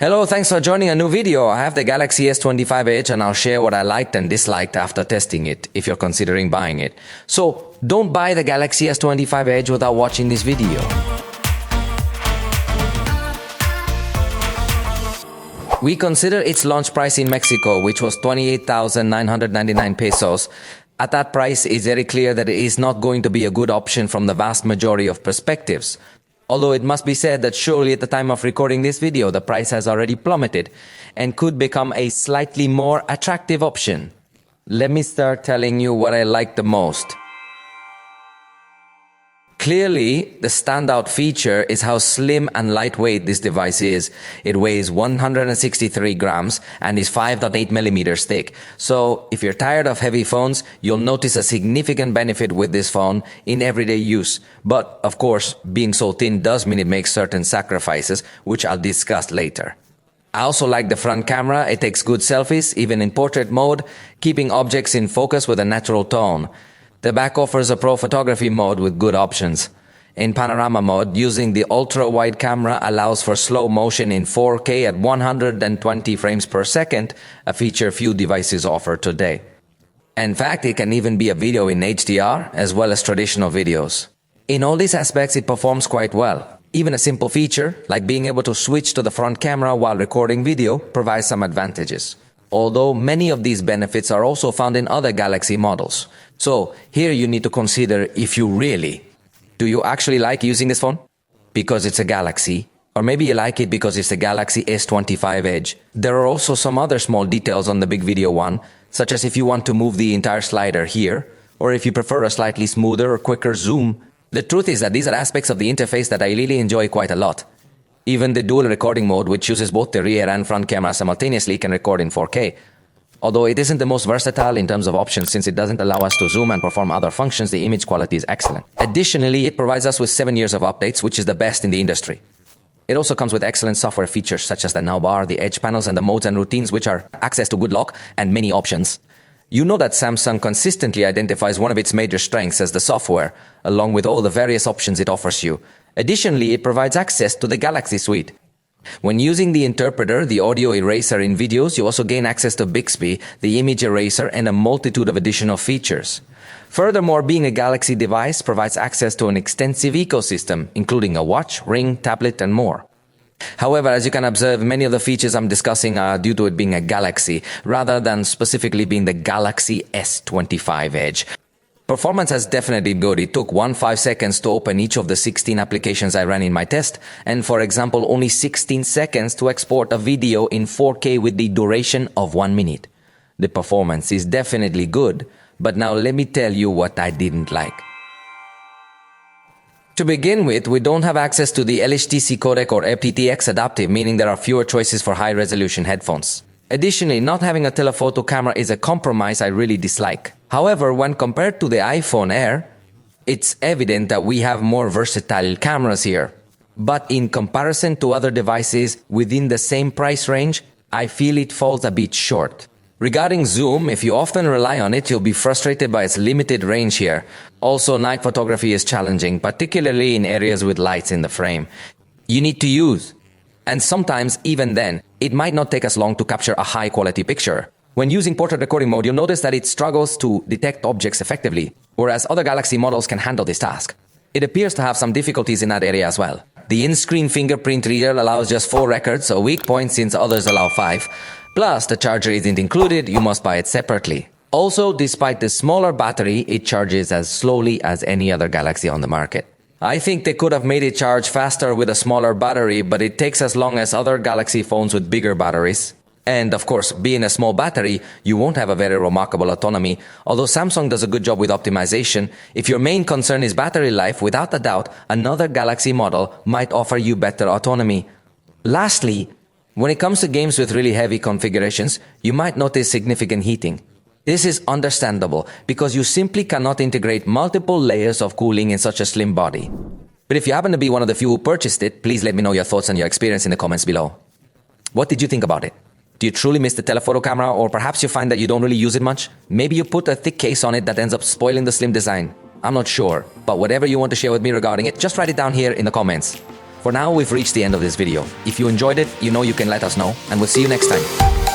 Hello, thanks for joining a new video. I have the Galaxy S25 Edge and I'll share what I liked and disliked after testing it, if you're considering buying it. So, don't buy the Galaxy S25 Edge without watching this video. We consider its launch price in Mexico, which was 28,999 pesos. At that price, it's very clear that it is not going to be a good option from the vast majority of perspectives. Although it must be said that surely at the time of recording this video, the price has already plummeted and could become a slightly more attractive option. Let me start telling you what I like the most. Clearly, the standout feature is how slim and lightweight this device is. It weighs 163 grams and is 5.8 millimeters thick. So, if you're tired of heavy phones, you'll notice a significant benefit with this phone in everyday use. But, of course, being so thin does mean it makes certain sacrifices, which I'll discuss later. I also like the front camera. It takes good selfies, even in portrait mode, keeping objects in focus with a natural tone. The back offers a pro photography mode with good options. In panorama mode, using the ultra-wide camera allows for slow motion in 4K at 120 frames per second, a feature few devices offer today. In fact, it can even be a video in HDR as well as traditional videos. In all these aspects, it performs quite well. Even a simple feature, like being able to switch to the front camera while recording video, provides some advantages. Although many of these benefits are also found in other Galaxy models. So, here you need to consider if you really, do you actually like using this phone? Because it's a Galaxy. Or maybe you like it because it's the Galaxy S25 Edge. There are also some other small details on the big video one, such as if you want to move the entire slider here, or if you prefer a slightly smoother or quicker zoom. The truth is that these are aspects of the interface that I really enjoy quite a lot. Even the dual recording mode, which uses both the rear and front camera simultaneously, can record in 4K. Although it isn't the most versatile in terms of options since it doesn't allow us to zoom and perform other functions, the image quality is excellent. Additionally, it provides us with 7 years of updates, which is the best in the industry. It also comes with excellent software features such as the now bar, the edge panels, and the modes and routines, which are access to good lock and many options. You know that Samsung consistently identifies one of its major strengths as the software, along with all the various options it offers you. Additionally, it provides access to the Galaxy Suite. When using the interpreter, the audio eraser in videos, you also gain access to Bixby, the image eraser, and a multitude of additional features. Furthermore, being a Galaxy device provides access to an extensive ecosystem, including a watch, ring, tablet, and more. However, as you can observe, many of the features I'm discussing are due to it being a Galaxy, rather than specifically being the Galaxy S25 Edge. Performance has definitely been good. It took 15 seconds to open each of the 16 applications I ran in my test, and for example, only 16 seconds to export a video in 4K with the duration of 1 minute. The performance is definitely good, but now let me tell you what I didn't like. To begin with, we don't have access to the LHTC codec or aptX adaptive, meaning there are fewer choices for high-resolution headphones. Additionally, not having a telephoto camera is a compromise I really dislike. However, when compared to the iPhone Air, it's evident that we have more versatile cameras here. But in comparison to other devices within the same price range, I feel it falls a bit short. Regarding zoom, if you often rely on it, you'll be frustrated by its limited range here. Also, night photography is challenging, particularly in areas with lights in the frame. You need to use. And sometimes, even then, it might not take us long to capture a high-quality picture. When using portrait recording mode, you'll notice that it struggles to detect objects effectively, whereas other Galaxy models can handle this task. It appears to have some difficulties in that area as well. The in-screen fingerprint reader allows just 4 records, a weak point since others allow 5. Plus, the charger isn't included, you must buy it separately. Also, despite the smaller battery, it charges as slowly as any other Galaxy on the market. I think they could have made it charge faster with a smaller battery, but it takes as long as other Galaxy phones with bigger batteries. And of course, being a small battery, you won't have a very remarkable autonomy. Although Samsung does a good job with optimization, if your main concern is battery life, without a doubt, another Galaxy model might offer you better autonomy. Lastly, when it comes to games with really heavy configurations, you might notice significant heating. This is understandable because you simply cannot integrate multiple layers of cooling in such a slim body. But if you happen to be one of the few who purchased it, please let me know your thoughts and your experience in the comments below. What did you think about it? Do you truly miss the telephoto camera, or perhaps you find that you don't really use it much? Maybe you put a thick case on it that ends up spoiling the slim design. I'm not sure, but whatever you want to share with me regarding it, just write it down here in the comments. For now, we've reached the end of this video. If you enjoyed it, you know you can let us know, and we'll see you next time.